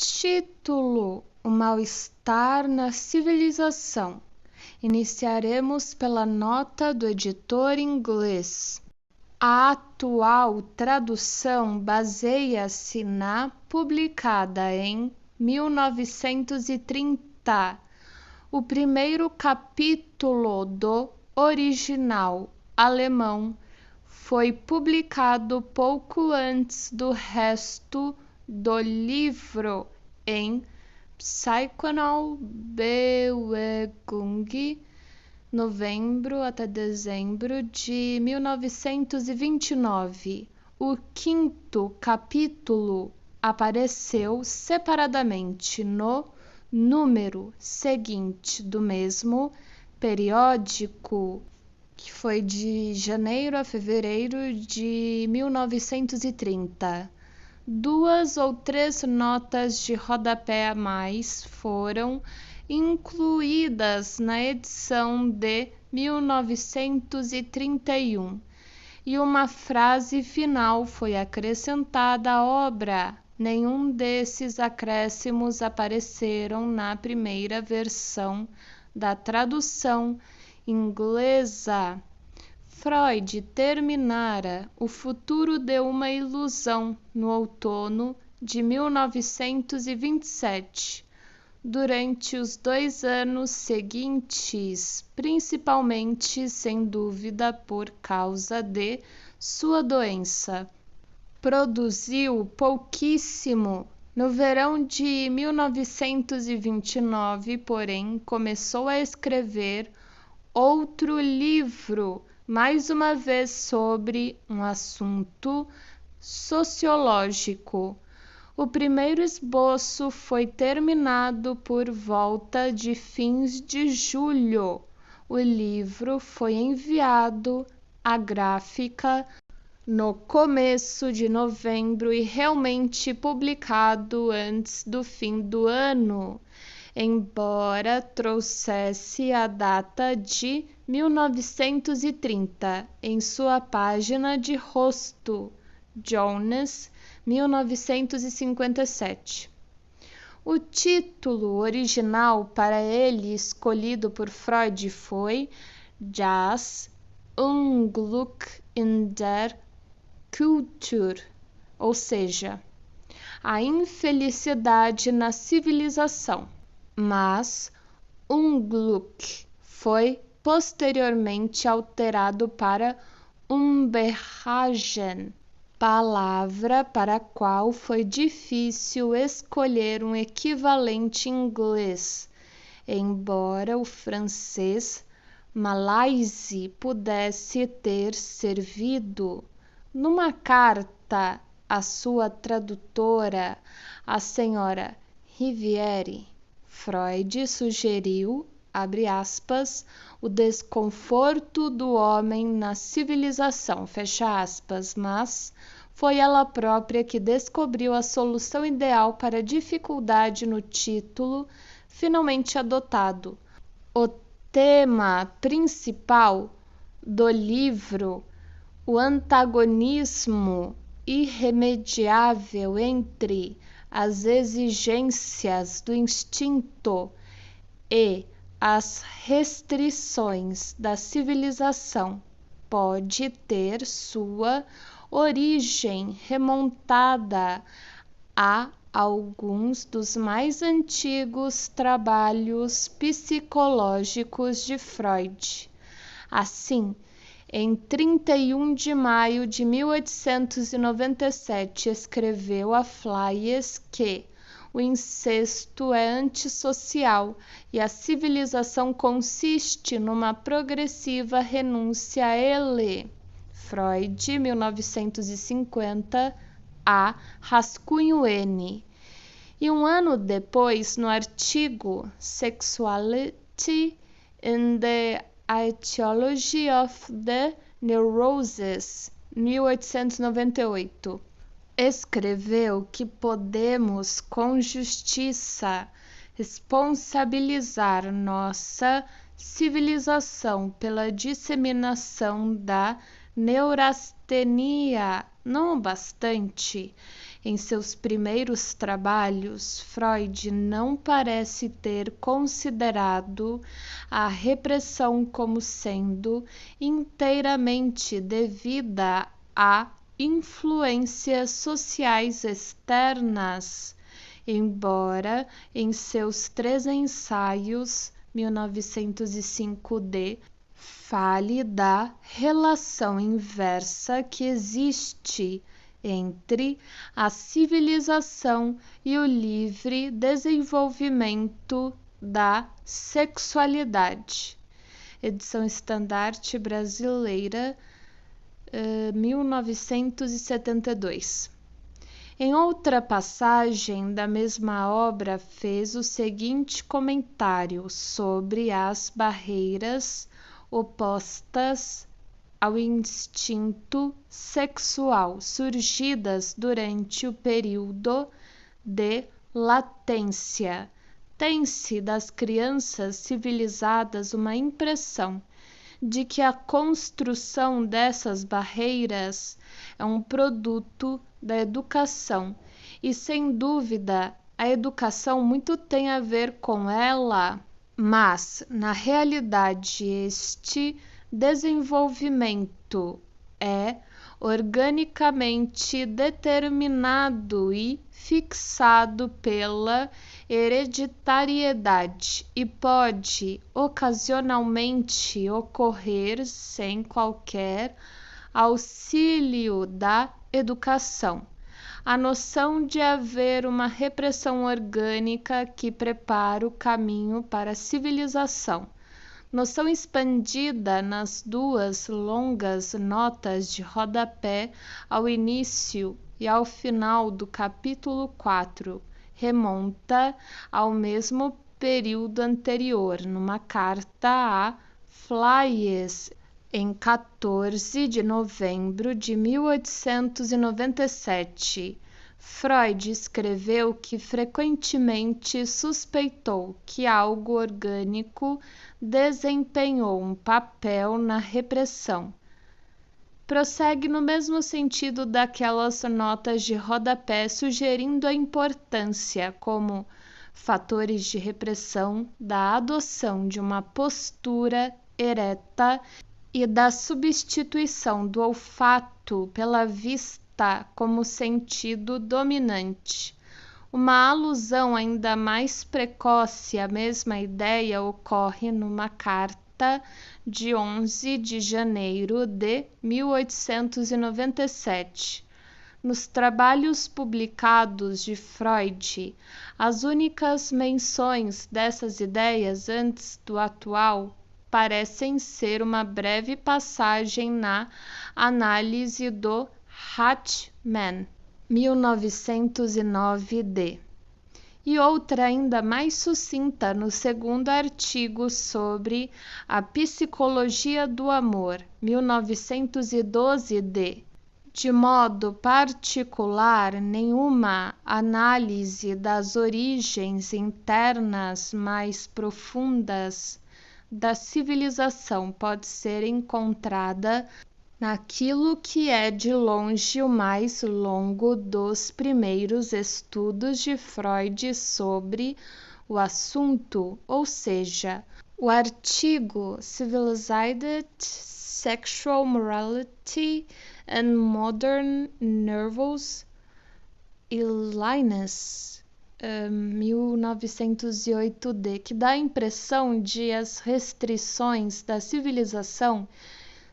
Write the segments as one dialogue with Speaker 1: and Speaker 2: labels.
Speaker 1: Título: O mal-estar na civilização. Iniciaremos pela nota do editor inglês. A atual tradução baseia-se na publicada em 1930. O primeiro capítulo do original alemão foi publicado pouco antes do resto do livro em Psychoanalyse, novembro até dezembro de 1929. O quinto capítulo apareceu separadamente no número seguinte do mesmo periódico, que foi de janeiro a fevereiro de 1930. 2 ou 3 notas de rodapé a mais foram incluídas na edição de 1931 e uma frase final foi acrescentada à obra. Nenhum desses acréscimos apareceram na primeira versão da tradução inglesa. Freud terminara O Futuro de uma Ilusão no outono de 1927. Durante os 2 anos seguintes, principalmente, sem dúvida, por causa de sua doença, produziu pouquíssimo. No verão de 1929, porém, começou a escrever outro livro, mais uma vez sobre um assunto sociológico. O primeiro esboço foi terminado por volta de fins de julho. O livro foi enviado à gráfica no começo de novembro e realmente publicado antes do fim do ano, embora trouxesse a data de 1930 em sua página de rosto. Jones, 1957. O título original para ele escolhido por Freud foi Das Unglück in der Kultur, ou seja, a infelicidade na civilização. Mas Unglück foi posteriormente alterado para Unbehagen, palavra para a qual foi difícil escolher um equivalente em inglês, embora o francês malaise pudesse ter servido. Numa carta à sua tradutora, a senhora Rivière, Freud sugeriu, abre aspas, o desconforto do homem na civilização, fecha aspas, mas foi ela própria que descobriu a solução ideal para a dificuldade no título finalmente adotado. O tema principal do livro, o antagonismo irremediável entre as exigências do instinto e as restrições da civilização, pode ter sua origem remontada a alguns dos mais antigos trabalhos psicológicos de Freud. Assim, em 31 de maio de 1897, escreveu a Flies que o incesto é antissocial e a civilização consiste numa progressiva renúncia a ele. Freud, 1950, a Rascunho N. E um ano depois, no artigo Sexuality in the Etiology of the Neuroses, 1898, escreveu que podemos com justiça responsabilizar nossa civilização pela disseminação da neurastenia, não bastante, Em seus primeiros trabalhos, Freud não parece ter considerado a repressão como sendo inteiramente devida a influências sociais externas, embora em seus 3 ensaios, 1905d, fale da relação inversa que existe entre a civilização e o livre desenvolvimento da sexualidade. Edição Estandarte Brasileira, 1972. Em outra passagem da mesma obra, fez o seguinte comentário sobre as barreiras opostas ao instinto sexual surgidas durante o período de latência. Tem-se das crianças civilizadas uma impressão de que a construção dessas barreiras é um produto da educação, e sem dúvida a educação muito tem a ver com ela, mas na realidade este desenvolvimento é organicamente determinado e fixado pela hereditariedade e pode ocasionalmente ocorrer sem qualquer auxílio da educação. A noção de haver uma repressão orgânica que prepara o caminho para a civilização, noção expandida nas 2 longas notas de rodapé ao início e ao final do capítulo 4, remonta ao mesmo período anterior, numa carta a Flies, em 14 de novembro de 1897. Freud escreveu que frequentemente suspeitou que algo orgânico desempenhou um papel na repressão. Prossegue no mesmo sentido daquelas notas de rodapé, sugerindo a importância, como fatores de repressão, da adoção de uma postura ereta e da substituição do olfato pela vista como sentido dominante. Uma alusão ainda mais precoce à mesma ideia ocorre numa carta de 11 de janeiro de 1897. Nos trabalhos publicados de Freud, as únicas menções dessas ideias antes do atual parecem ser uma breve passagem na Análise do Hartmann, 1909d, e outra ainda mais sucinta no 2º artigo sobre a Psicologia do Amor, 1912d. De modo particular, nenhuma análise das origens internas mais profundas da civilização pode ser encontrada naquilo que é de longe o mais longo dos primeiros estudos de Freud sobre o assunto, ou seja, o artigo Civilized Sexual Morality and Modern Nervous Illness, 1908d, que dá a impressão de as restrições da civilização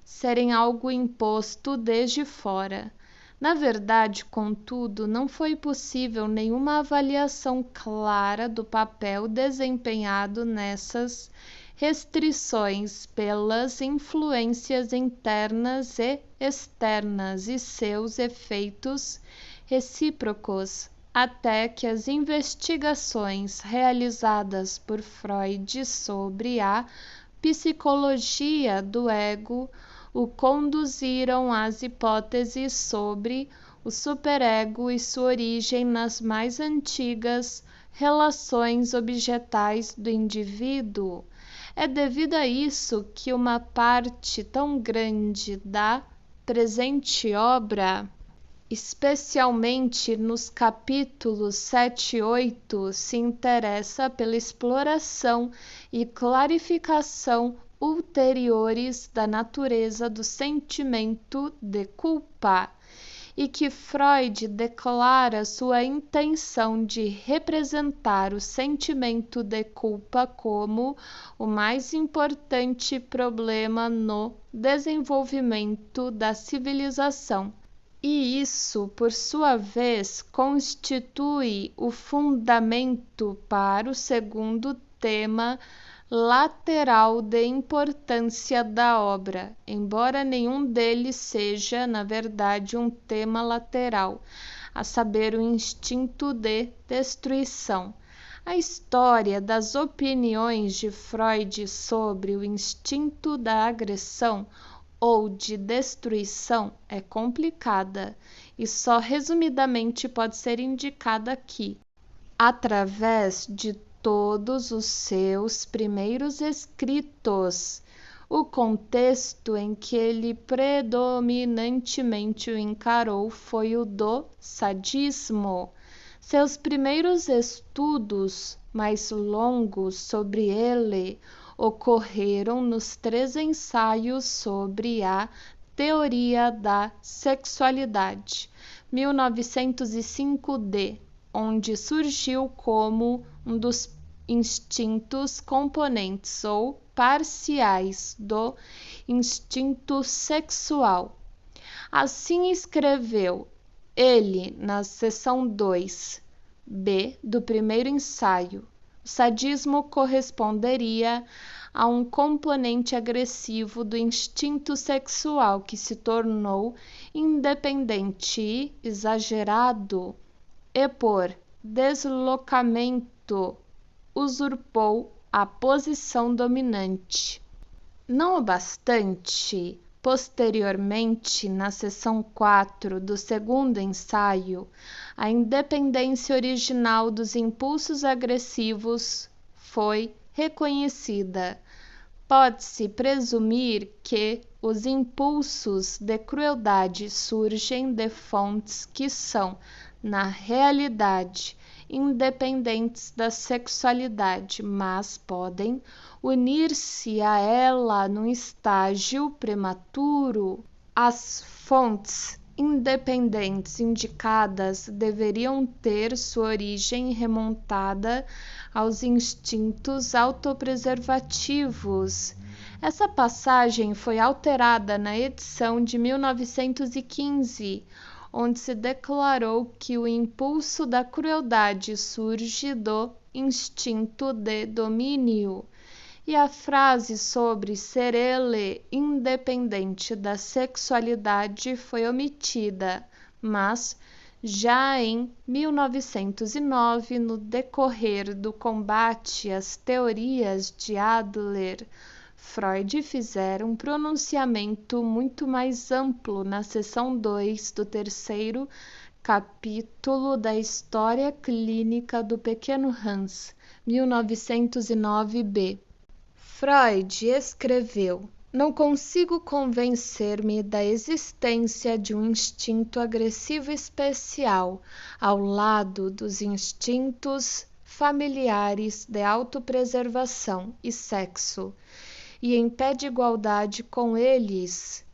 Speaker 1: serem algo imposto desde fora. Na verdade, contudo, não foi possível nenhuma avaliação clara do papel desempenhado nessas restrições pelas influências internas e externas e seus efeitos recíprocos, até que as investigações realizadas por Freud sobre a psicologia do ego o conduziram às hipóteses sobre o superego e sua origem nas mais antigas relações objetais do indivíduo. É devido a isso que uma parte tão grande da presente obra especialmente nos capítulos 7 e 8, se interessa pela exploração e clarificação ulteriores da natureza do sentimento de culpa, e que Freud declara sua intenção de representar o sentimento de culpa como o mais importante problema no desenvolvimento da civilização. E isso, por sua vez, constitui o fundamento para o segundo tema lateral de importância da obra, embora nenhum deles seja, na verdade, um tema lateral, a saber, o instinto de destruição. A história das opiniões de Freud sobre o instinto da agressão ou de destruição é complicada e só resumidamente pode ser indicada aqui, através de todos os seus primeiros escritos. O contexto em que ele predominantemente o encarou foi o do sadismo. Seus primeiros estudos mais longos sobre ele ocorreram nos 3 ensaios sobre a teoria da sexualidade, 1905d, onde surgiu como um dos instintos componentes ou parciais do instinto sexual. Assim escreveu ele na seção 2b do primeiro ensaio. O sadismo corresponderia a um componente agressivo do instinto sexual que se tornou independente e exagerado e, por deslocamento, usurpou a posição dominante. Não obstante, posteriormente, na seção 4 do segundo ensaio, a independência original dos impulsos agressivos foi reconhecida. Pode-se presumir que os impulsos de crueldade surgem de fontes que são, na realidade, independentes da sexualidade, mas podem unir-se a ela num estágio prematuro. As fontes independentes indicadas deveriam ter sua origem remontada aos instintos autopreservativos. Essa passagem foi alterada na edição de 1915, onde se declarou que o impulso da crueldade surge do instinto de domínio, e a frase sobre ser ele independente da sexualidade foi omitida, mas já em 1909, no decorrer do combate às teorias de Adler, Freud fizera um pronunciamento muito mais amplo na seção 2 do terceiro capítulo da História Clínica do Pequeno Hans, 1909b. Freud escreveu: "Não consigo convencer-me da existência de um instinto agressivo especial ao lado dos instintos familiares de autopreservação e sexo, e em pé de igualdade com eles.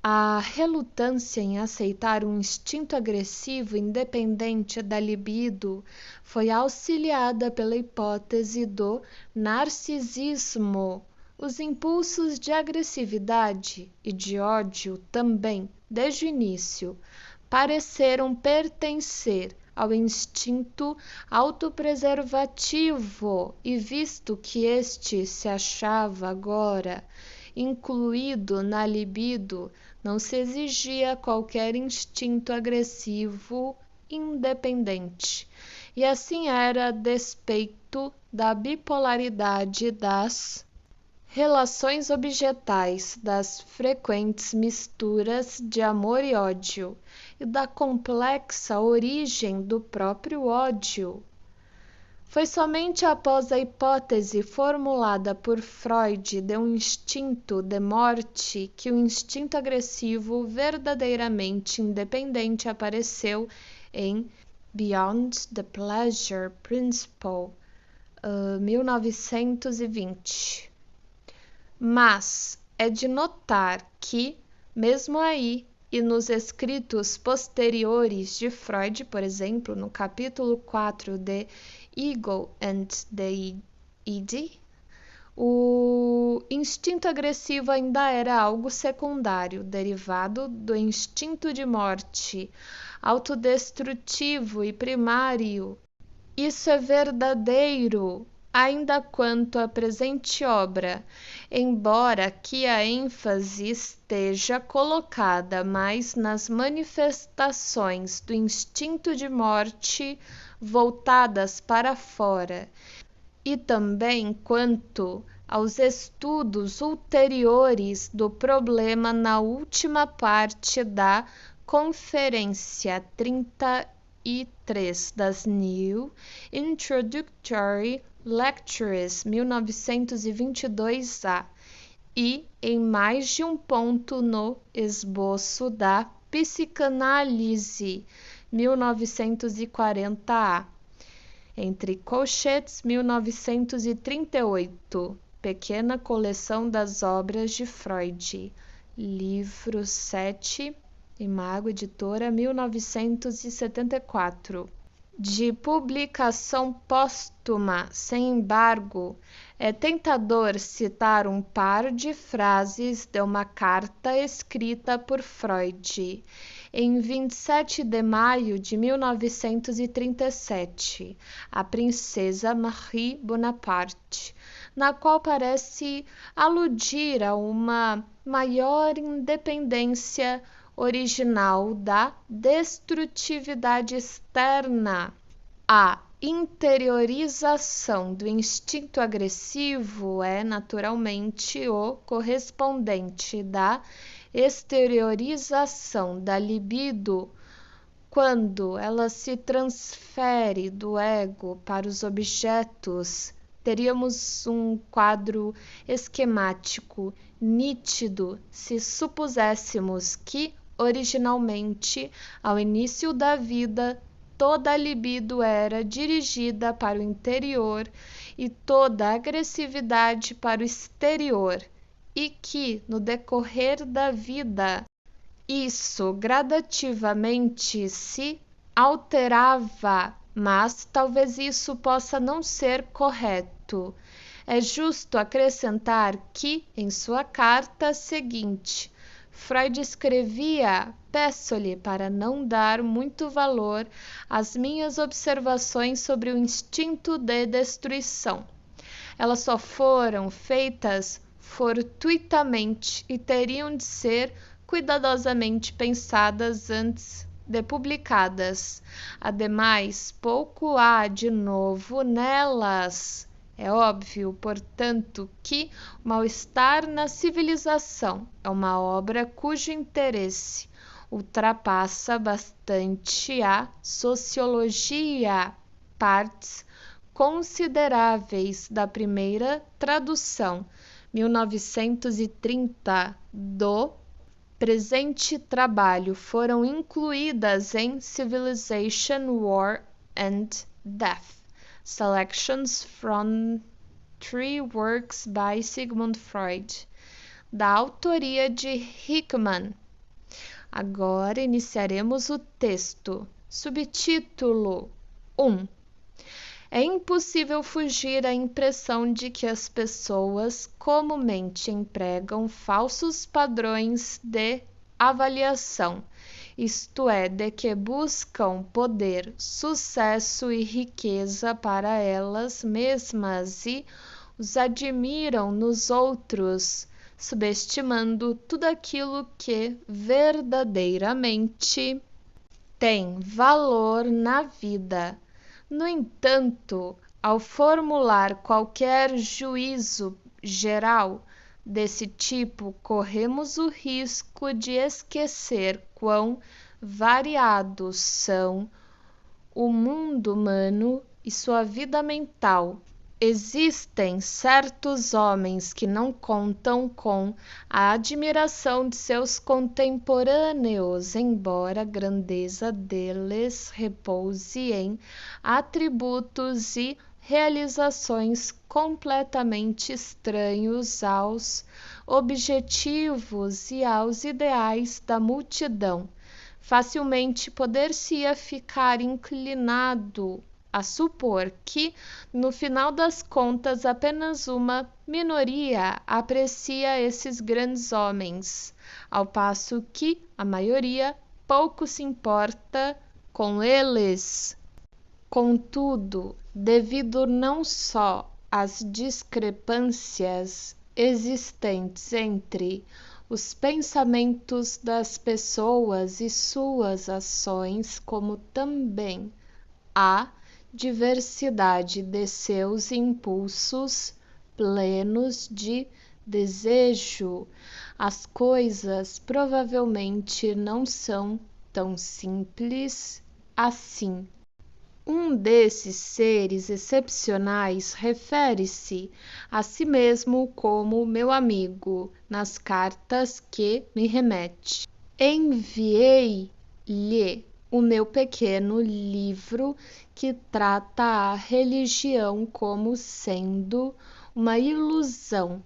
Speaker 1: A relutância em aceitar um instinto agressivo independente da libido foi auxiliada pela hipótese do narcisismo. Os impulsos de agressividade e de ódio também, desde o início, pareceram pertencer ao instinto autopreservativo, e visto que este se achava agora incluído na libido, não se exigia qualquer instinto agressivo independente. E assim era a despeito da bipolaridade das relações objetais, das frequentes misturas de amor e ódio, e da complexa origem do próprio ódio. Foi somente após a hipótese formulada por Freud de um instinto de morte que o instinto agressivo verdadeiramente independente apareceu em Beyond the Pleasure Principle, 1920. Mas é de notar que, mesmo aí, e nos escritos posteriores de Freud, por exemplo, no capítulo 4 de Ego and the Id, o instinto agressivo ainda era algo secundário, derivado do instinto de morte, autodestrutivo e primário. Isso é verdadeiro ainda quanto à presente obra, embora que a ênfase esteja colocada mais nas manifestações do instinto de morte voltadas para fora, e também quanto aos estudos ulteriores do problema na última parte da Conferência 33 das New Introductory Lectures 1922A e em mais de um ponto no esboço da Psicanálise 1940A, entre colchetes 1938, Pequena Coleção das Obras de Freud, livro 7, Imago Editora, 1974. De publicação póstuma, sem embargo, é tentador citar um par de frases de uma carta escrita por Freud em 27 de maio de 1937, à princesa Marie Bonaparte, na qual parece aludir a uma maior independência original da destrutividade externa. A interiorização do instinto agressivo é naturalmente o correspondente da exteriorização da libido quando ela se transfere do ego para os objetos. Teríamos um quadro esquemático nítido se supuséssemos que originalmente, ao início da vida, toda a libido era dirigida para o interior e toda a agressividade para o exterior, e que, no decorrer da vida, isso gradativamente se alterava, mas talvez isso possa não ser correto. É justo acrescentar que, em sua carta seguinte, Freud escrevia: peço-lhe para não dar muito valor às minhas observações sobre o instinto de destruição. Elas só foram feitas fortuitamente e teriam de ser cuidadosamente pensadas antes de publicadas. Ademais, pouco há de novo nelas. É óbvio, portanto, que o Mal-Estar na Civilização é uma obra cujo interesse ultrapassa bastante a sociologia. Partes consideráveis da primeira tradução, 1930, do presente trabalho foram incluídas em Civilization, War and Death. Selections from 3 Works by Sigmund Freud, da autoria de Hickman. Agora iniciaremos o texto. Subtítulo 1. É impossível fugir à impressão de que as pessoas comumente empregam falsos padrões de avaliação, isto é, de que buscam poder, sucesso e riqueza para elas mesmas e os admiram nos outros, subestimando tudo aquilo que verdadeiramente tem valor na vida. No entanto, ao formular qualquer juízo geral desse tipo, corremos o risco de esquecer quão variados são o mundo humano e sua vida mental. Existem certos homens que não contam com a admiração de seus contemporâneos, embora a grandeza deles repouse em atributos e realizações completamente estranhos aos objetivos e aos ideais da multidão. Facilmente poder-se-ia ficar inclinado a supor que, no final das contas, apenas uma minoria aprecia esses grandes homens, ao passo que a maioria pouco se importa com eles. Contudo, devido não só às discrepâncias existentes entre os pensamentos das pessoas e suas ações, como também à diversidade de seus impulsos plenos de desejo, as coisas provavelmente não são tão simples assim. Um desses seres excepcionais refere-se a si mesmo como meu amigo nas cartas que me remete. Enviei-lhe o meu pequeno livro que trata a religião como sendo uma ilusão,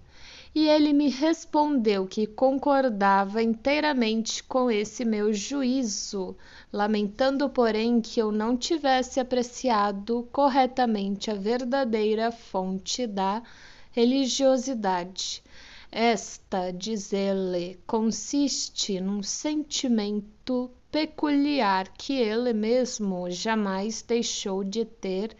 Speaker 1: e ele me respondeu que concordava inteiramente com esse meu juízo, lamentando, porém, que eu não tivesse apreciado corretamente a verdadeira fonte da religiosidade. Esta, diz ele, consiste num sentimento peculiar que ele mesmo jamais deixou de ter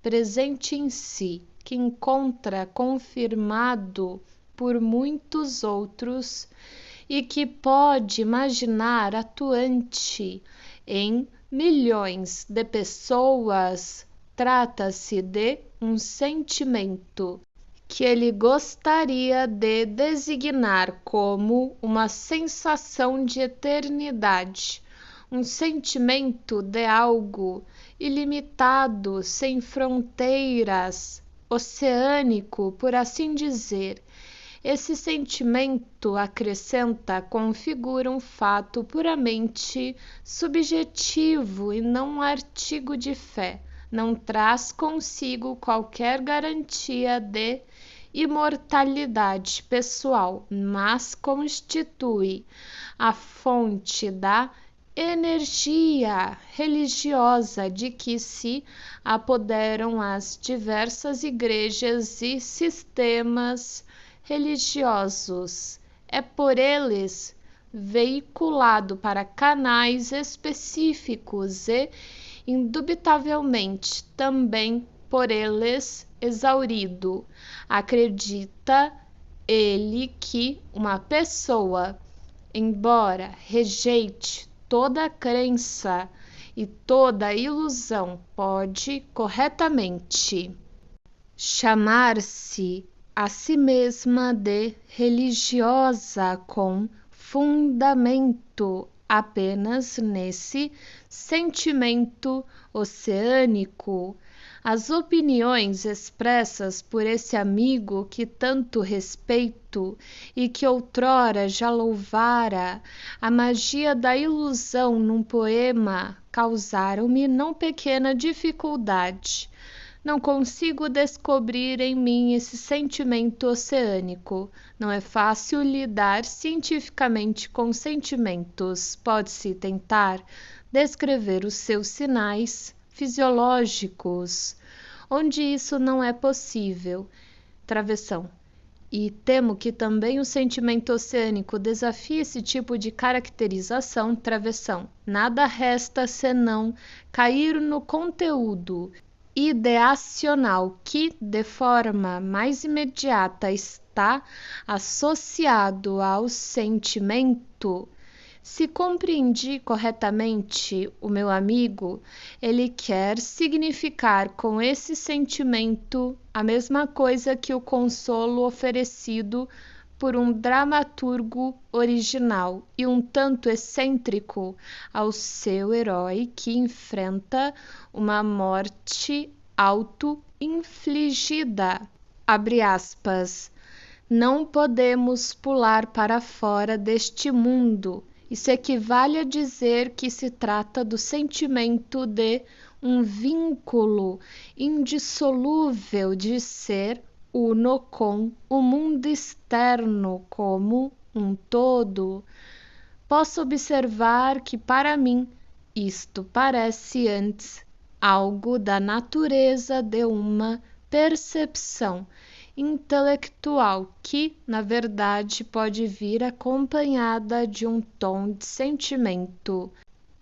Speaker 1: presente em si, que encontra confirmado por muitos outros e que pode imaginar atuante em milhões de pessoas. Trata-se de um sentimento que ele gostaria de designar como uma sensação de eternidade, um sentimento de algo ilimitado, sem fronteiras, oceânico, por assim dizer. Esse sentimento, acrescenta, configura um fato puramente subjetivo e não um artigo de fé. Não traz consigo qualquer garantia de imortalidade pessoal, mas constitui a fonte da energia religiosa de que se apoderam as diversas igrejas e sistemas religiosos. É por eles veiculado para canais específicos e, indubitavelmente, também por eles exaurido. Acredita ele que uma pessoa, embora rejeite toda crença e toda ilusão, pode corretamente chamar-se a si mesma de religiosa com fundamento apenas nesse sentimento oceânico. As opiniões expressas por esse amigo que tanto respeito e que outrora já louvara a magia da ilusão num poema causaram-me não pequena dificuldade. Não consigo descobrir em mim esse sentimento oceânico. Não é fácil lidar cientificamente com sentimentos. Pode-se tentar descrever os seus sinais fisiológicos, onde isso não é possível. Travessão. E temo que também o sentimento oceânico desafie esse tipo de caracterização. Travessão. Nada resta senão cair no conteúdo ideacional que, de forma mais imediata, está associado ao sentimento. Se compreendi corretamente o meu amigo, ele quer significar com esse sentimento a mesma coisa que o consolo oferecido por um dramaturgo original e um tanto excêntrico ao seu herói que enfrenta uma morte auto-infligida. Abre aspas. Não podemos pular para fora deste mundo. Isso equivale a dizer que se trata do sentimento de um vínculo indissolúvel de ser uno com o mundo externo como um todo. Posso observar que, para mim, isto parece antes algo da natureza de uma percepção intelectual que, na verdade, pode vir acompanhada de um tom de sentimento,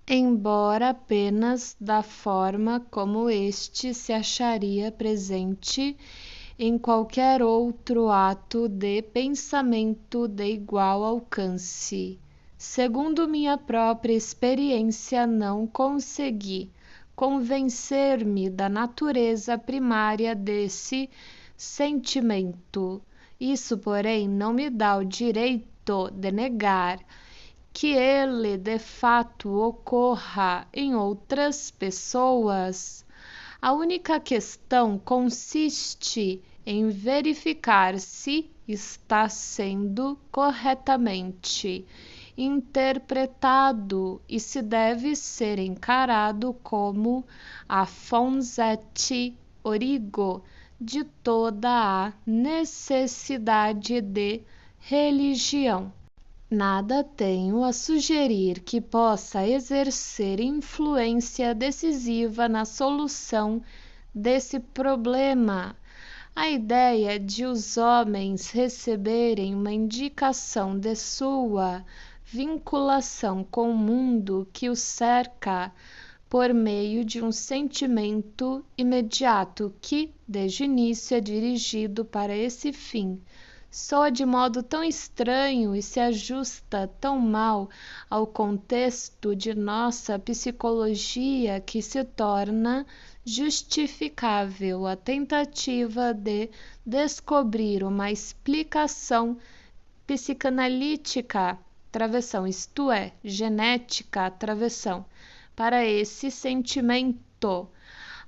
Speaker 1: embora apenas da forma como este se acharia presente em qualquer outro ato de pensamento de igual alcance. Segundo minha própria experiência, não consegui convencer-me da natureza primária desse sentimento. Isso, porém, não me dá o direito de negar que ele de fato ocorra em outras pessoas. A única questão consiste em verificar se está sendo corretamente interpretado e se deve ser encarado como a fonte origo de toda a necessidade de religião. Nada tenho a sugerir que possa exercer influência decisiva na solução desse problema. A ideia de os homens receberem uma indicação de sua vinculação com o mundo que os cerca por meio de um sentimento imediato que, desde o início, é dirigido para esse fim, soa de modo tão estranho e se ajusta tão mal ao contexto de nossa psicologia que se torna justificável a tentativa de descobrir uma explicação psicanalítica, travessão, isto é, genética, travessão, para esse sentimento.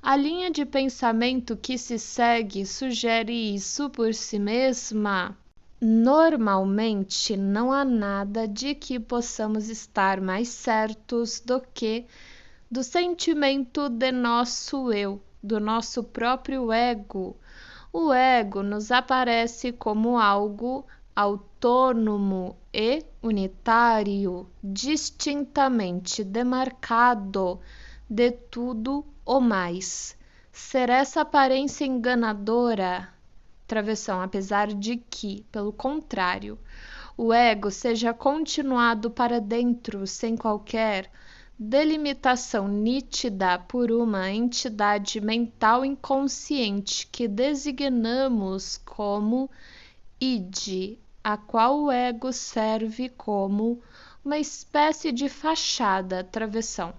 Speaker 1: A linha de pensamento que se segue sugere isso por si mesma. Normalmente, não há nada de que possamos estar mais certos do que do sentimento de nosso eu, do nosso próprio ego. O ego nos aparece como algo autônomo e unitário, distintamente demarcado de tudo o mais. Ser essa aparência enganadora, travessão, apesar de que, pelo contrário, o ego seja continuado para dentro sem qualquer delimitação nítida por uma entidade mental inconsciente que designamos como id, a qual o ego serve como uma espécie de fachada, travessão.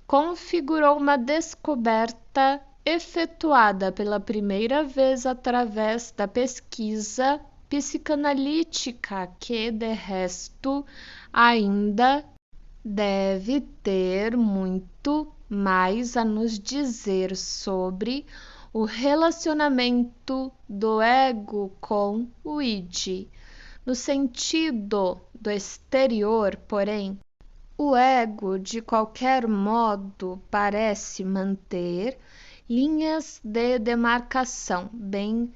Speaker 1: Configurou uma descoberta efetuada pela primeira vez através da pesquisa psicanalítica, que, de resto, ainda deve ter muito mais a nos dizer sobre o relacionamento do ego com o id. No sentido do exterior, porém, o ego, de qualquer modo, parece manter linhas de demarcação bem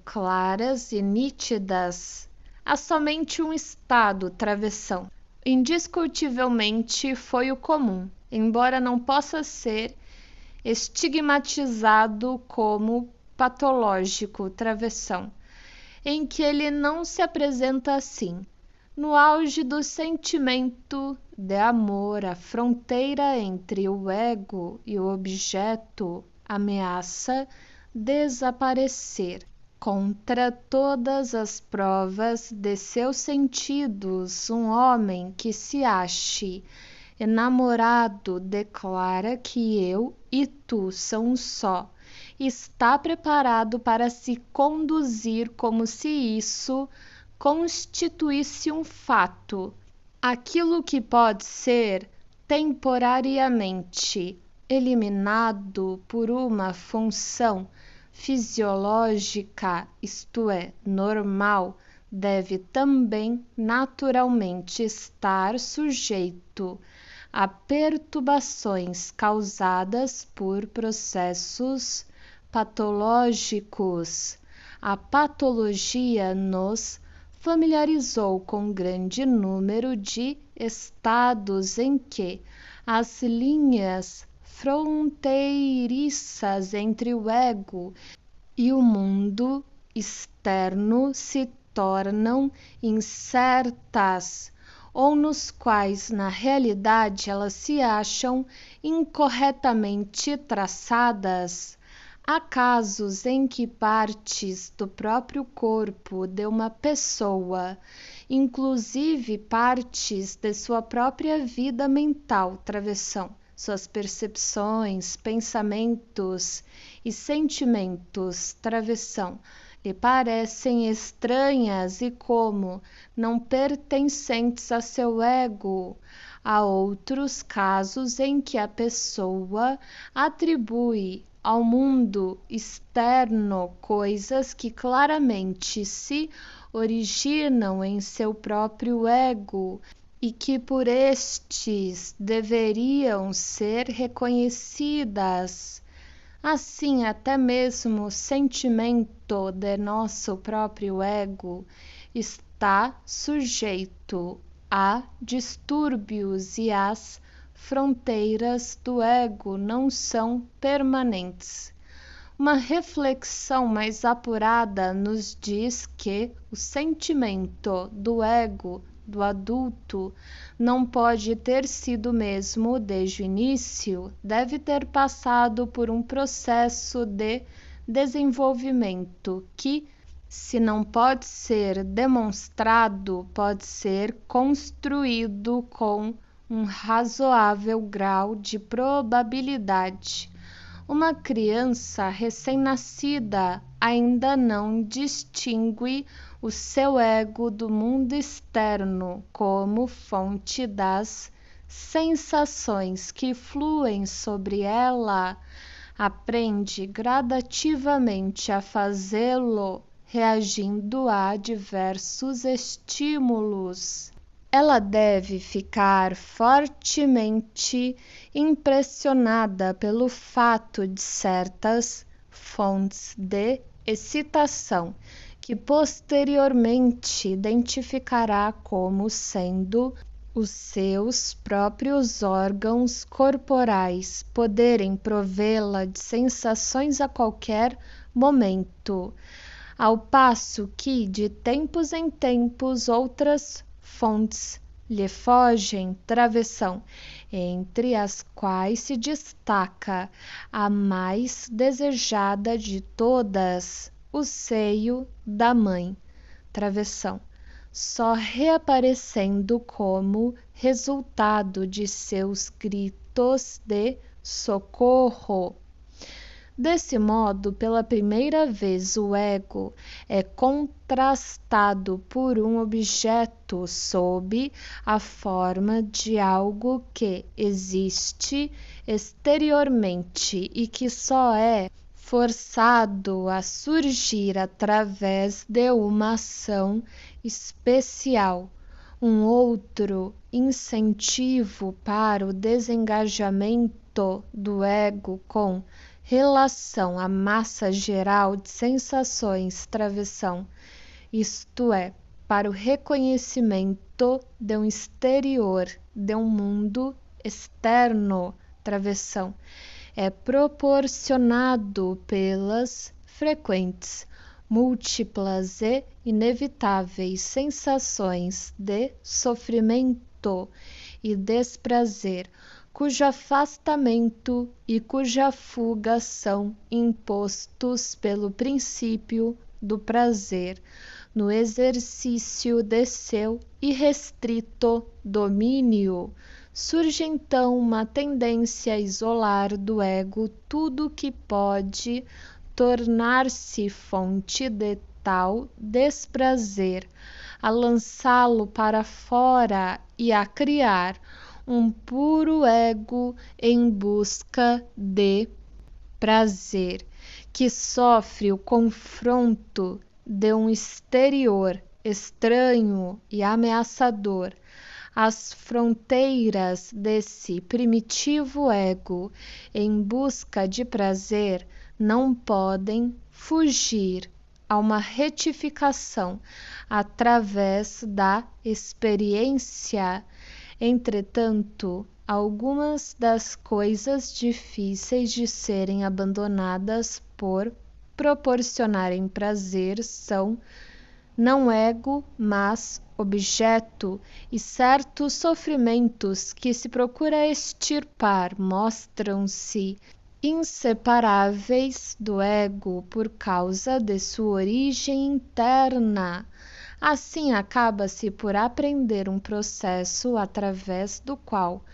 Speaker 1: claras e nítidas. Há somente um estado, travessão. Indiscutivelmente foi o comum, embora não possa ser estigmatizado como patológico, travessão, em que ele não se apresenta assim. No auge do sentimento de amor, a fronteira entre o ego e o objeto ameaça desaparecer. Contra todas as provas de seus sentidos, um homem que se ache enamorado declara que eu e tu são um só. Está preparado para se conduzir como se isso constituísse um fato. Aquilo que pode ser temporariamente eliminado por uma função fisiológica, isto é, normal, deve também naturalmente estar sujeito a perturbações causadas por processos patológicos. A patologia nos familiarizou com grande número de estados em que as linhas fronteiriças entre o ego e o mundo externo se tornam incertas, ou nos quais, na realidade, elas se acham incorretamente traçadas. Há casos em que partes do próprio corpo de uma pessoa, inclusive partes de sua própria vida mental, suas percepções, pensamentos e sentimentos, lhe parecem estranhas e como não pertencentes a seu ego. Há outros casos em que a pessoa atribui ao mundo externo coisas que claramente se originam em seu próprio ego e que por estes deveriam ser reconhecidas. Assim, até mesmo o sentimento de nosso próprio ego está sujeito a distúrbios e as fronteiras do ego não são permanentes. Uma reflexão mais apurada nos diz que o sentimento do ego do adulto não pode ter sido mesmo desde o início, deve ter passado por um processo de desenvolvimento que, se não pode ser demonstrado, pode ser construído com um razoável grau de probabilidade. Uma criança recém-nascida ainda não distingue o seu ego do mundo externo como fonte das sensações que fluem sobre ela. Aprende gradativamente a fazê-lo, reagindo a diversos estímulos. Ela deve ficar fortemente impressionada pelo fato de certas fontes de excitação, que posteriormente identificará como sendo os seus próprios órgãos corporais, poderem provê-la de sensações a qualquer momento, ao passo que, de tempos em tempos, outras fontes lhe fogem, entre as quais se destaca a mais desejada de todas, o seio da mãe, só reaparecendo como resultado de seus gritos de socorro. Desse modo, pela primeira vez, o ego é contrastado por um objeto sob a forma de algo que existe exteriormente e que só é forçado a surgir através de uma ação especial. Um outro incentivo para o desengajamento do ego com relação à massa geral de sensações, isto é, para o reconhecimento de um exterior, de um mundo externo, é proporcionado pelas frequentes, múltiplas e inevitáveis sensações de sofrimento e desprazer, cujo afastamento e cuja fuga são impostos pelo princípio do prazer, no exercício de seu irrestrito domínio. Surge então uma tendência a isolar do ego tudo que pode tornar-se fonte de tal desprazer, a lançá-lo para fora e a criar um puro ego em busca de prazer, que sofre o confronto de um exterior estranho e ameaçador. As fronteiras desse primitivo ego em busca de prazer não podem fugir a uma retificação através da experiência. Entretanto, algumas das coisas difíceis de serem abandonadas por proporcionarem prazer são não ego, mas objeto, e certos sofrimentos que se procura extirpar mostram-se inseparáveis do ego por causa de sua origem interna. Assim, acaba-se por aprender um processo através do qual,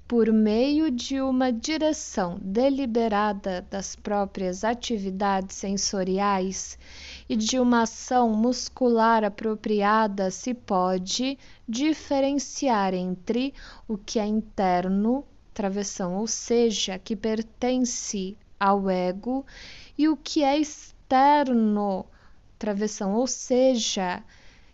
Speaker 1: por meio de uma direção deliberada das próprias atividades sensoriais e de uma ação muscular apropriada, se pode diferenciar entre o que é interno, travessão, ou seja, que pertence ao ego, e o que é externo, travessão, ou seja,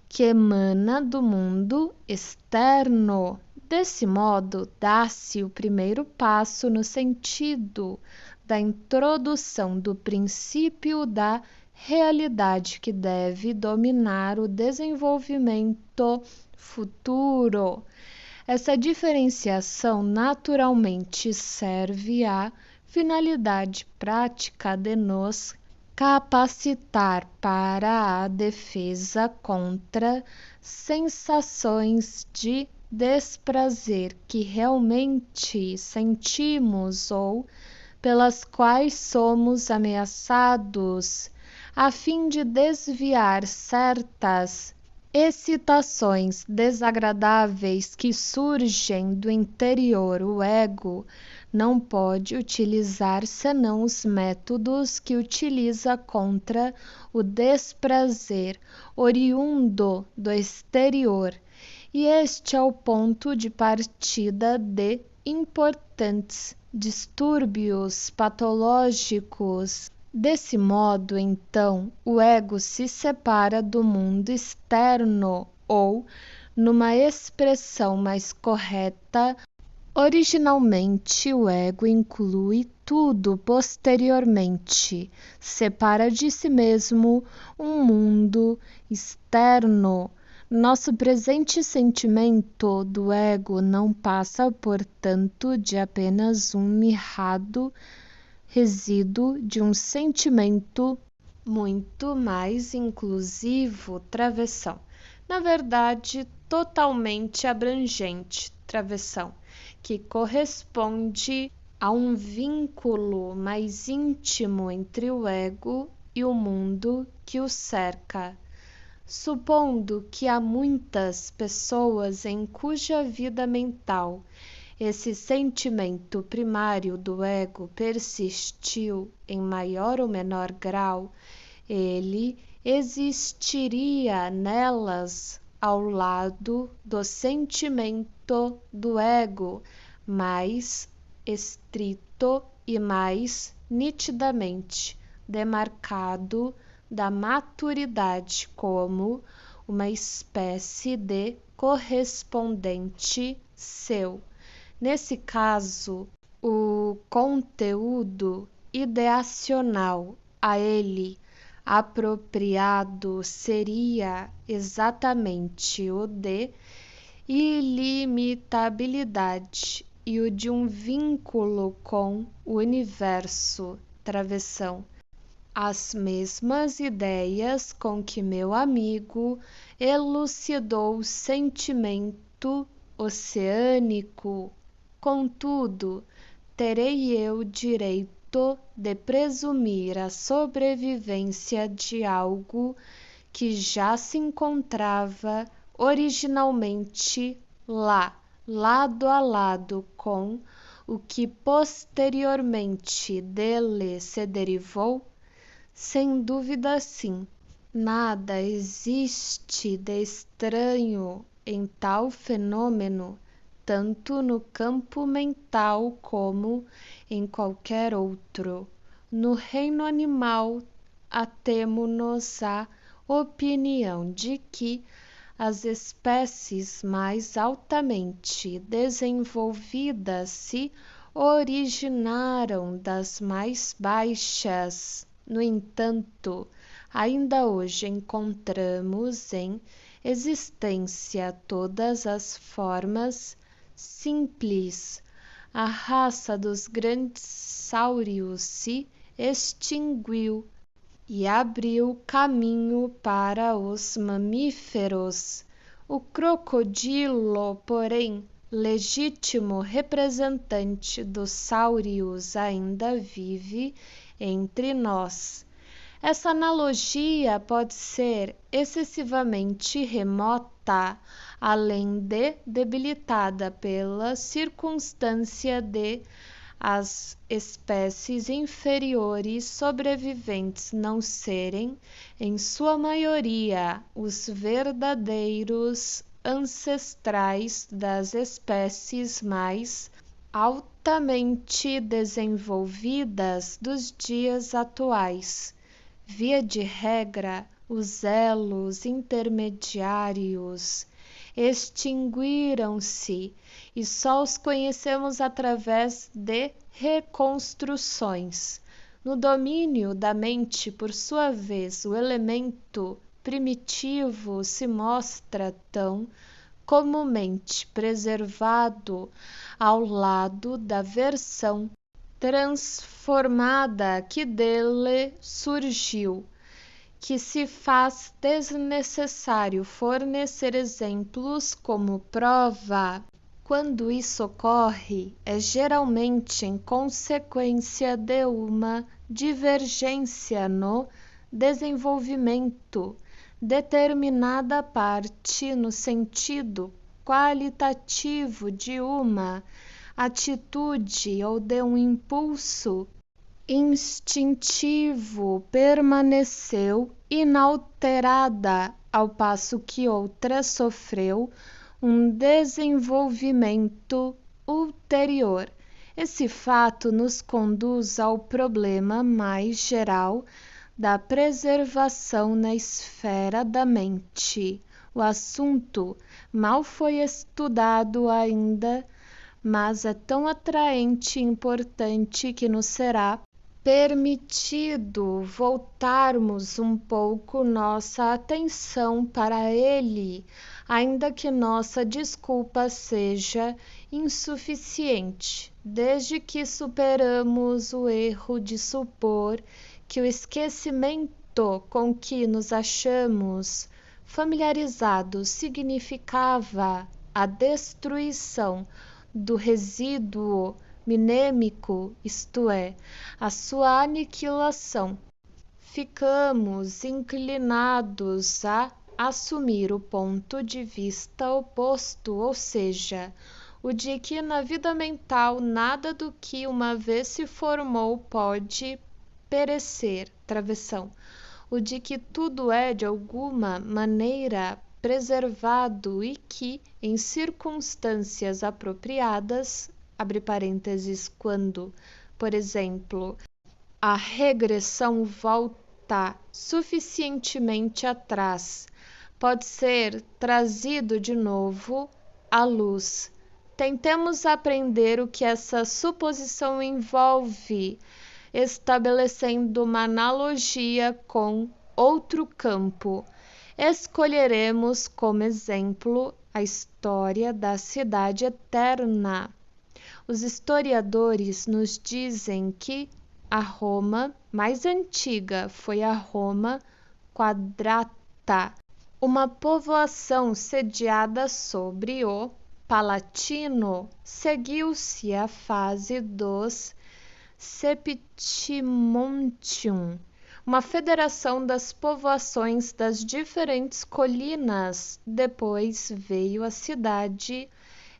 Speaker 1: que emana do mundo externo. Desse modo, dá-se o primeiro passo no sentido da introdução do princípio da realidade que deve dominar o desenvolvimento futuro. Essa diferenciação naturalmente serve à finalidade prática de nos capacitar para a defesa contra sensações de desprazer que realmente sentimos ou pelas quais somos ameaçados, a fim de desviar certas excitações desagradáveis que surgem do interior. O ego não pode utilizar senão os métodos que utiliza contra o desprazer oriundo do exterior, e este é o ponto de partida de importantes distúrbios patológicos. Desse modo, então, o ego se separa do mundo externo, ou, numa expressão mais correta, originalmente o ego inclui tudo posteriormente, separa de si mesmo um mundo externo. Nosso presente sentimento do ego não passa, portanto, de apenas um mirrado resíduo de um sentimento muito mais inclusivo, travessão. Na verdade, totalmente abrangente, travessão, que corresponde a um vínculo mais íntimo entre o ego e o mundo que o cerca. Supondo que há muitas pessoas em cuja vida mental esse sentimento primário do ego persistiu em maior ou menor grau, ele existiria nelas ao lado do sentimento do ego mais estrito e mais nitidamente demarcado da maturidade como uma espécie de correspondente seu. Nesse caso, o conteúdo ideacional a ele apropriado seria exatamente o de ilimitabilidade e o de um vínculo com o universo, travessão. As mesmas ideias com que meu amigo elucidou o sentimento oceânico. Contudo, terei eu direito de presumir a sobrevivência de algo que já se encontrava originalmente lá, lado a lado com o que posteriormente dele se derivou? Sem dúvida, sim. Nada existe de estranho em tal fenômeno, tanto no campo mental como em qualquer outro. No reino animal, atemo-nos à opinião de que as espécies mais altamente desenvolvidas se originaram das mais baixas. No entanto, ainda hoje encontramos em existência todas as formas simples. A raça dos grandes sáurios se extinguiu e abriu caminho para os mamíferos. O crocodilo, porém, legítimo representante dos sáurios, ainda vive entre nós. Essa analogia pode ser excessivamente remota, além de debilitada pela circunstância de as espécies inferiores sobreviventes não serem, em sua maioria, os verdadeiros ancestrais das espécies mais altamente desenvolvidas dos dias atuais. Via de regra, os elos intermediários extinguiram-se e só os conhecemos através de reconstruções. No domínio da mente, por sua vez, o elemento primitivo se mostra tão comumente preservado ao lado da versão transformada que dele surgiu, que se faz desnecessário fornecer exemplos como prova. Quando isso ocorre, é geralmente em consequência de uma divergência no desenvolvimento, determinada parte no sentido qualitativo de uma atitude ou de um impulso instintivo permaneceu inalterada, ao passo que outra sofreu um desenvolvimento ulterior. Esse fato nos conduz ao problema mais geral da preservação na esfera da mente. O assunto mal foi estudado ainda, mas é tão atraente e importante que nos será permitido voltarmos um pouco nossa atenção para ele, ainda que nossa desculpa seja insuficiente, desde que superamos o erro de supor que o esquecimento com que nos achamos familiarizados significava a destruição do resíduo mnêmico, isto é, a sua aniquilação. Ficamos inclinados a assumir o ponto de vista oposto, ou seja, o de que na vida mental nada do que uma vez se formou pode perecer, travessão, o de que tudo é de alguma maneira preservado e que, em circunstâncias apropriadas, abre parênteses, quando, por exemplo, a regressão volta suficientemente atrás, pode ser trazido de novo à luz. Tentemos aprender o que essa suposição envolve, estabelecendo uma analogia com outro campo. Escolheremos como exemplo a história da cidade eterna. Os historiadores nos dizem que a Roma mais antiga foi a Roma Quadrata, uma povoação sediada sobre o Palatino. Seguiu-se a fase dos Septimontium, uma federação das povoações das diferentes colinas. Depois veio a cidade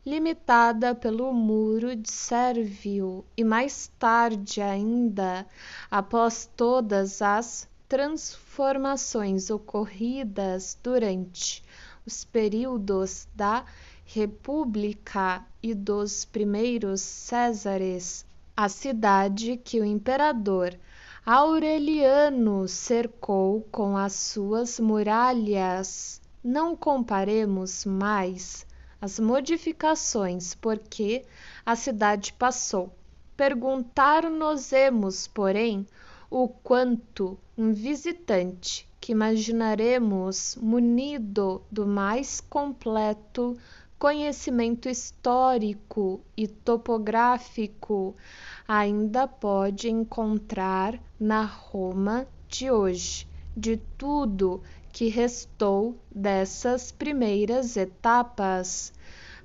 Speaker 1: limitada pelo Muro de Sérvio e mais tarde ainda, após todas as transformações ocorridas durante os períodos da república e dos primeiros Césares, a cidade que o imperador Aureliano cercou com as suas muralhas. Não comparemos mais as modificações, porque a cidade passou. Perguntar-nos-emos, porém, o quanto um visitante que imaginaremos munido do mais completo conhecimento histórico e topográfico ainda pode encontrar na Roma de hoje, de tudo que restou dessas primeiras etapas,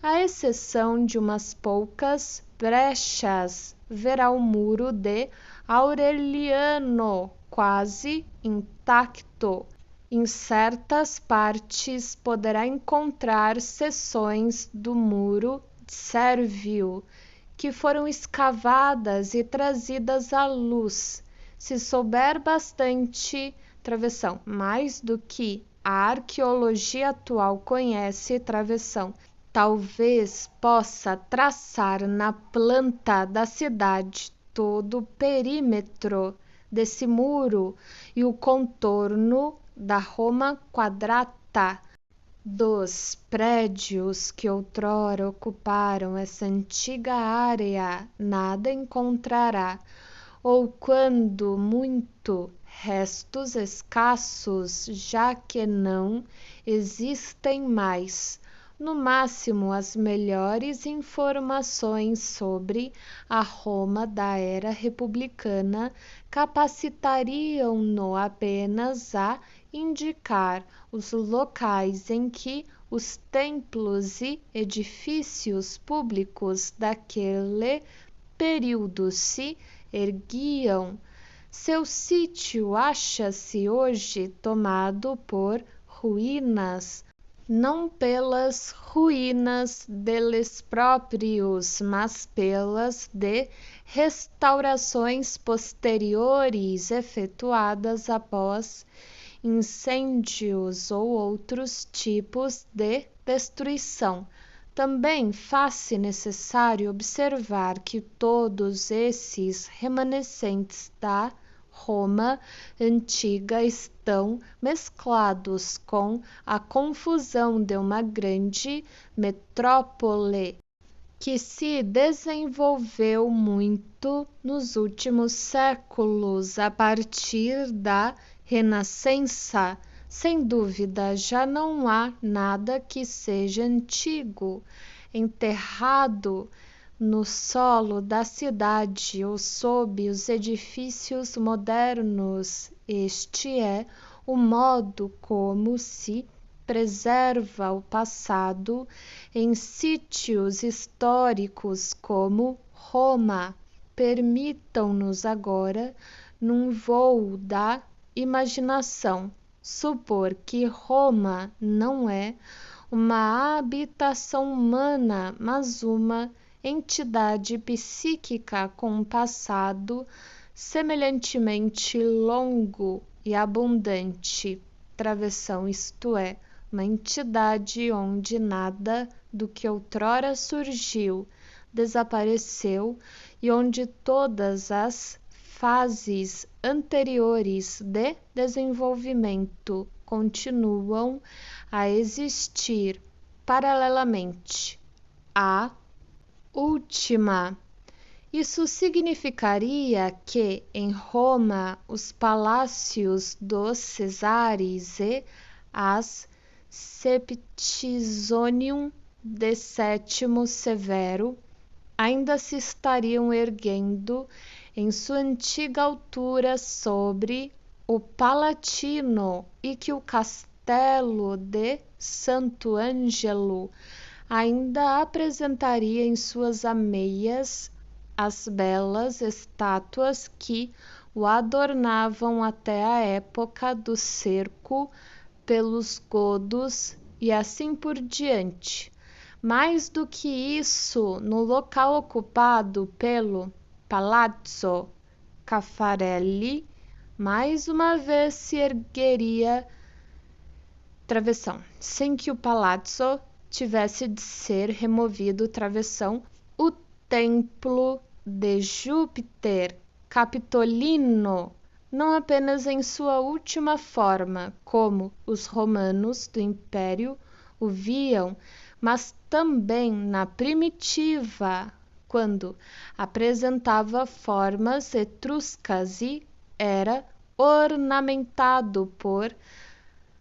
Speaker 1: à exceção de umas poucas brechas, verá o muro de Aureliano quase intacto. Em certas partes poderá encontrar seções do muro sérvio que foram escavadas e trazidas à luz. Se souber bastante, travessão, mais do que a arqueologia atual conhece travessão, talvez possa traçar na planta da cidade todo o perímetro desse muro e o contorno da Roma quadrata, dos prédios que outrora ocuparam essa antiga área, nada encontrará, ou quando muito, restos escassos, já que não existem mais. No máximo, as melhores informações sobre a Roma da era republicana capacitariam-no apenas a indicar os locais em que os templos e edifícios públicos daquele período se erguiam. Seu sítio acha-se hoje tomado por ruínas, não pelas ruínas deles próprios, mas pelas de restaurações posteriores efetuadas após incêndios ou outros tipos de destruição. Também faz-se necessário observar que todos esses remanescentes da Roma antiga estão mesclados com a confusão de uma grande metrópole que se desenvolveu muito nos últimos séculos a partir da Renascença. Sem dúvida, já não há nada que seja antigo, enterrado no solo da cidade ou sob os edifícios modernos. Este é o modo como se preserva o passado em sítios históricos como Roma. Permitam-nos agora, num voo da imaginação, supor que Roma não é uma habitação humana, mas uma entidade psíquica com um passado semelhantemente longo e abundante. Travessão, isto é, uma entidade onde nada do que outrora surgiu desapareceu e onde todas as fases anteriores de desenvolvimento continuam a existir paralelamente à última. Isso significaria que em Roma os palácios dos Cesares e as Septizonium de Sétimo Severo ainda se estariam erguendo em sua antiga altura sobre o Palatino e que o castelo de Santo Ângelo ainda apresentaria em suas ameias as belas estátuas que o adornavam até a época do cerco pelos godos e assim por diante. Mais do que isso, no local ocupado pelo Palazzo Caffarelli, mais uma vez se ergueria travessão, sem que o palazzo tivesse de ser removido travessão, o templo de Júpiter Capitolino, não apenas em sua última forma, como os romanos do Império o viam, mas também na primitiva, quando apresentava formas etruscas e era ornamentado por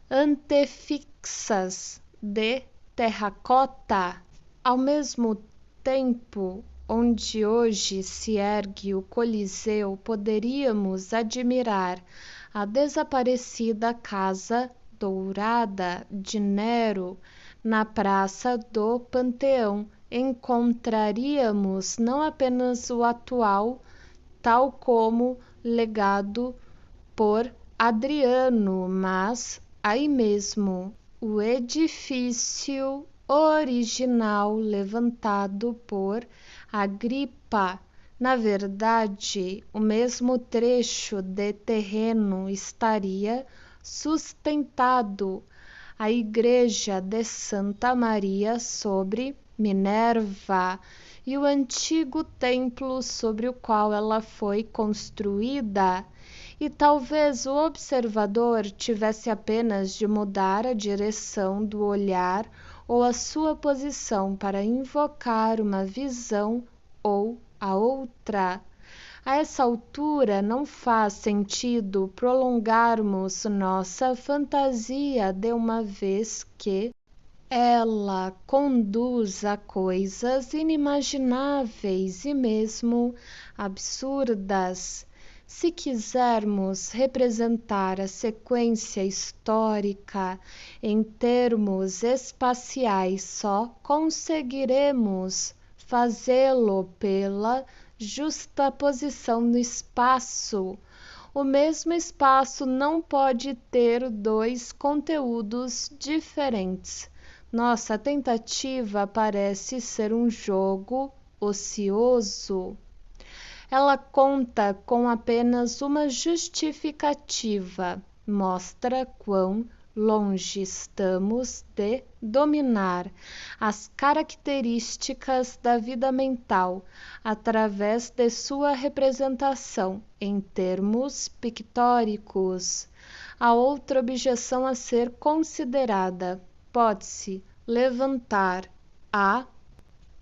Speaker 1: antefixas de terracota, ao mesmo tempo onde hoje se ergue o Coliseu, poderíamos admirar a desaparecida Casa Dourada de Nero na Praça do Panteão. Encontraríamos não apenas o atual, tal como legado por Adriano, mas aí mesmo o edifício original levantado por Agripa. Na verdade, o mesmo trecho de terreno estaria sustentado a igreja de Santa Maria sobre Minerva e o antigo templo sobre o qual ela foi construída. E talvez o observador tivesse apenas de mudar a direção do olhar ou a sua posição para invocar uma visão ou a outra. A essa altura não faz sentido prolongarmos nossa fantasia de uma vez que ela conduz a coisas inimagináveis e mesmo absurdas. Se quisermos representar a sequência histórica em termos espaciais, só conseguiremos fazê-lo pela justaposição no espaço. O mesmo espaço não pode ter dois conteúdos diferentes. Nossa tentativa parece ser um jogo ocioso. Ela conta com apenas uma justificativa, mostra quão longe estamos de dominar as características da vida mental através de sua representação em termos pictóricos. A outra objeção a ser considerada pode-se levantar a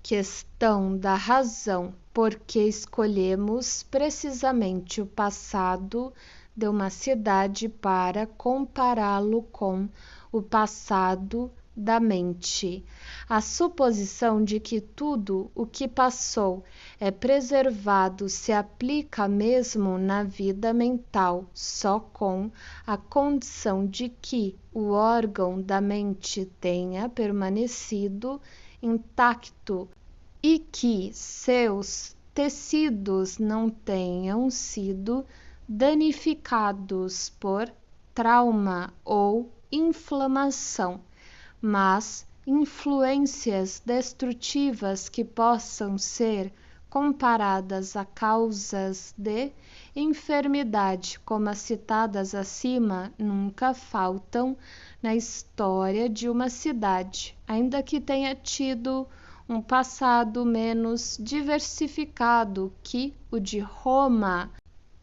Speaker 1: questão da razão, porque escolhemos precisamente o passado de uma cidade para compará-lo com o passado da mente. A suposição de que tudo o que passou é preservado se aplica mesmo na vida mental, só com a condição de que o órgão da mente tenha permanecido intacto e que seus tecidos não tenham sido danificados por trauma ou inflamação, mas influências destrutivas que possam ser comparadas a causas de enfermidade, como as citadas acima, nunca faltam na história de uma cidade, ainda que tenha tido um passado menos diversificado que o de Roma,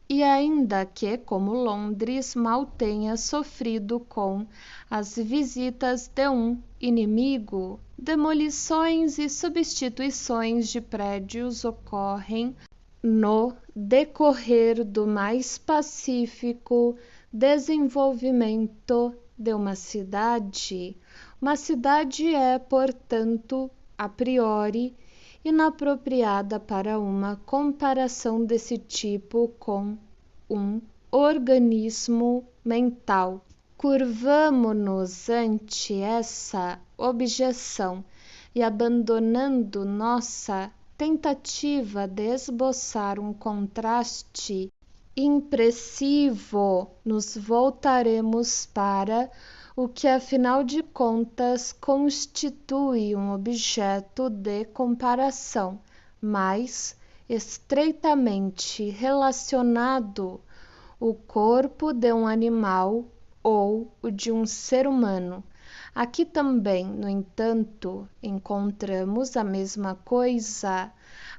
Speaker 1: e ainda que, como Londres, mal tenha sofrido com as visitas de um inimigo. Demolições e substituições de prédios ocorrem no decorrer do mais pacífico desenvolvimento de uma cidade. Uma cidade é, portanto, a priori inapropriada para uma comparação desse tipo com um organismo mental. Curvamo-nos ante essa objeção e, abandonando nossa tentativa de esboçar um contraste impressivo, nos voltaremos para o que afinal de contas constitui um objeto de comparação mais estreitamente relacionado, o corpo de um animal ou o de um ser humano. Aqui também, no entanto, encontramos a mesma coisa.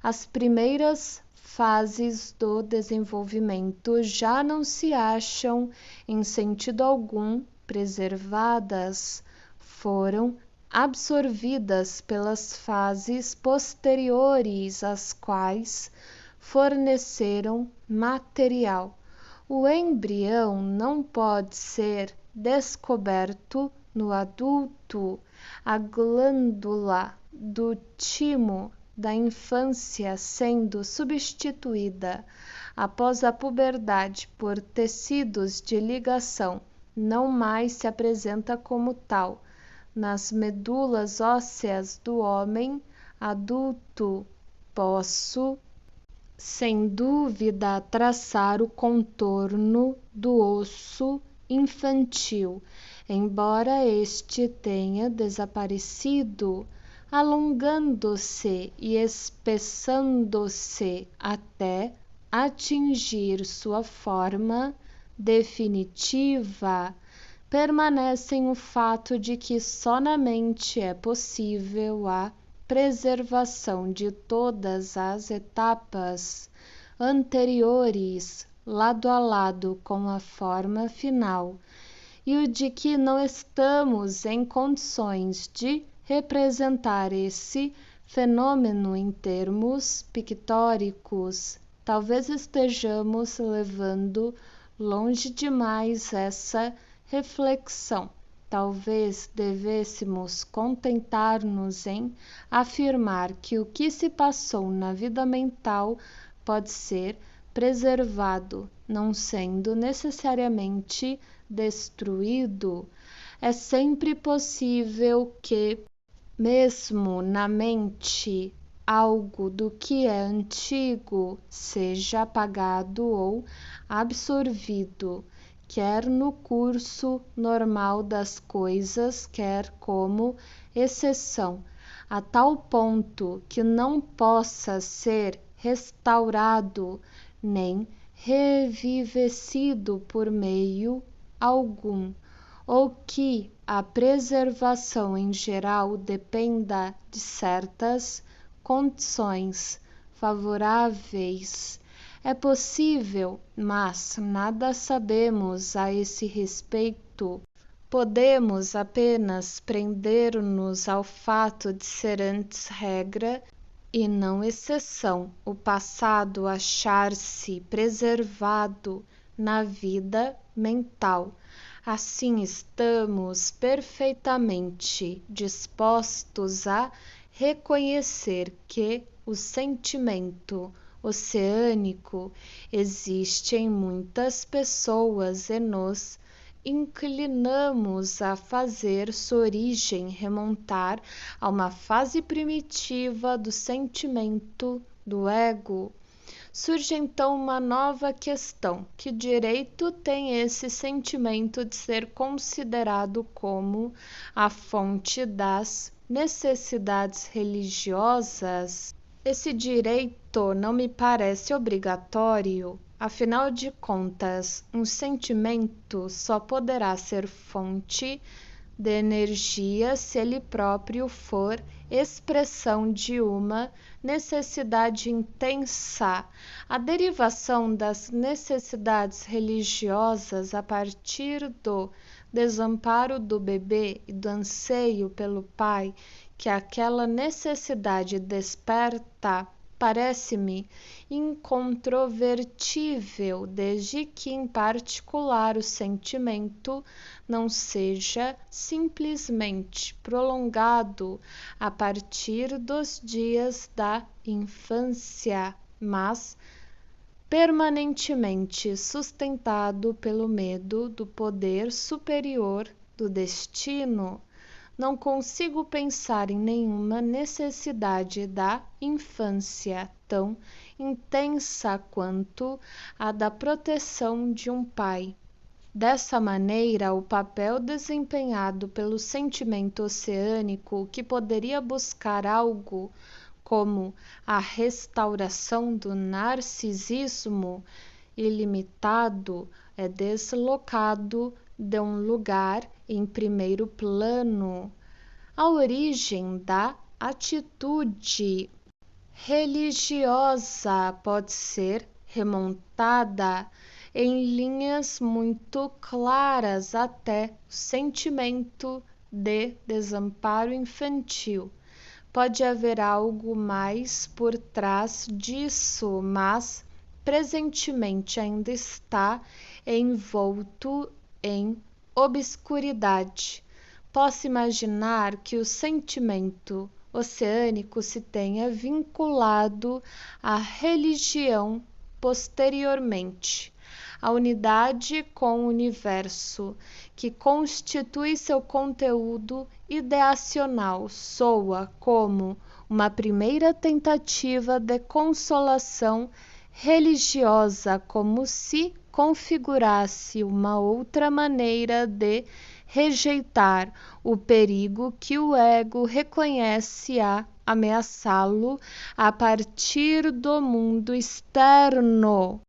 Speaker 1: As primeiras fases do desenvolvimento já não se acham, em sentido algum, preservadas, foram absorvidas pelas fases posteriores, às quais forneceram material. O embrião não pode ser descoberto no adulto. A glândula do timo da infância sendo substituída após a puberdade por tecidos de ligação não mais se apresenta como tal. Nas medulas ósseas do homem adulto, posso, sem dúvida, traçar o contorno do osso infantil, embora este tenha desaparecido, alongando-se e espessando-se até atingir sua forma definitiva. Permanecem o fato de que só na mente é possível a preservação de todas as etapas anteriores, lado a lado com a forma final, e o de que não estamos em condições de representar esse fenômeno em termos pictóricos. Talvez estejamos levando longe demais essa reflexão. Talvez devêssemos contentar-nos em afirmar que o que se passou na vida mental pode ser preservado, não sendo necessariamente destruído. É sempre possível que, mesmo na mente, algo do que é antigo seja apagado ou absorvido, quer no curso normal das coisas, quer como exceção, a tal ponto que não possa ser restaurado nem revivecido por meio algum, ou que a preservação em geral dependa de certas condições favoráveis. É possível, mas nada sabemos a esse respeito. Podemos apenas prender-nos ao fato de ser antes regra e não exceção o passado achar-se preservado na vida mental. Assim, estamos perfeitamente dispostos a reconhecer que o sentimento oceânico existe em muitas pessoas e nos inclinamos a fazer sua origem remontar a uma fase primitiva do sentimento do ego. Surge então uma nova questão: que direito tem esse sentimento de ser considerado como a fonte das necessidades religiosas? Esse direito não me parece obrigatório. Afinal de contas, um sentimento só poderá ser fonte de energia se ele próprio for expressão de uma necessidade intensa. A derivação das necessidades religiosas a partir do desamparo do bebê e do anseio pelo pai que aquela necessidade desperta parece-me incontrovertível, desde que em particular o sentimento não seja simplesmente prolongado a partir dos dias da infância, mas permanentemente sustentado pelo medo do poder superior do destino. Não consigo pensar em nenhuma necessidade da infância tão intensa quanto a da proteção de um pai. Dessa maneira, o papel desempenhado pelo sentimento oceânico, que poderia buscar algo como a restauração do narcisismo ilimitado, é deslocado de um lugar em primeiro plano. A origem da atitude religiosa pode ser remontada em linhas muito claras até o sentimento de desamparo infantil. Pode haver algo mais por trás disso, mas presentemente ainda está envolto em obscuridade. Posso imaginar que o sentimento oceânico se tenha vinculado à religião posteriormente. A unidade com o universo, que constitui seu conteúdo ideacional, soa como uma primeira tentativa de consolação religiosa, como se configurasse uma outra maneira de rejeitar o perigo que o ego reconhece a ameaçá-lo a partir do mundo externo.